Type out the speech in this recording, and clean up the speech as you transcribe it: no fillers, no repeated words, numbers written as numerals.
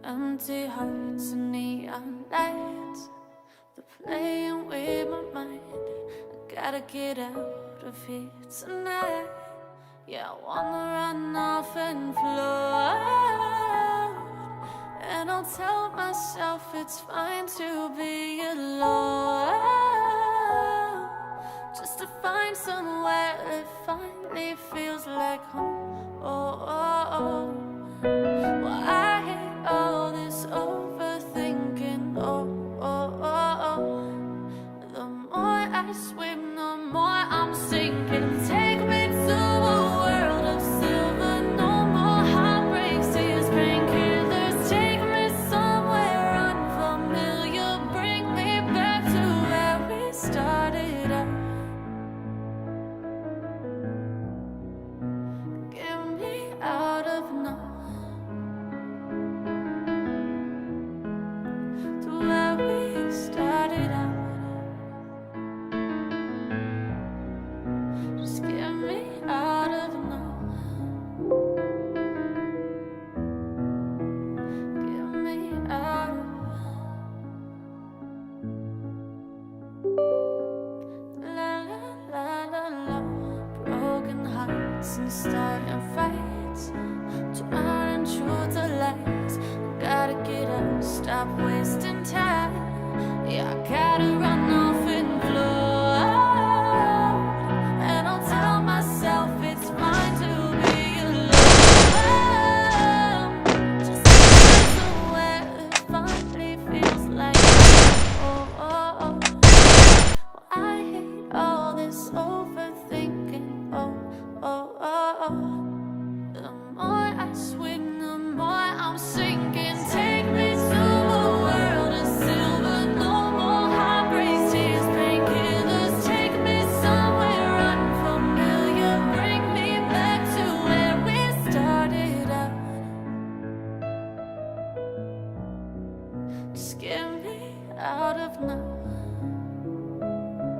Empty hearts and neon lights, they're playing with my mind. I gotta get out of here tonight. Yeah, I wanna run off and float, and I'll tell myself it's fine to be alone, just to find somewhere that finally feels like home. Oh, oh, oh. Well, I hate all this overthinking. Oh, oh, oh, oh. The more I swim, the more I'm sinking. Take me to a world of silver. No more heartbreaks, tears, painkillers. Take me somewhere unfamiliar. Bring me back to where we started out. Get me out of now. Started out. Just get me out of now. Get me out of. La la la la la. Broken hearts and starting fights, turning truth to lies. Gotta get up, stop wasting time. Yeah, I gotta run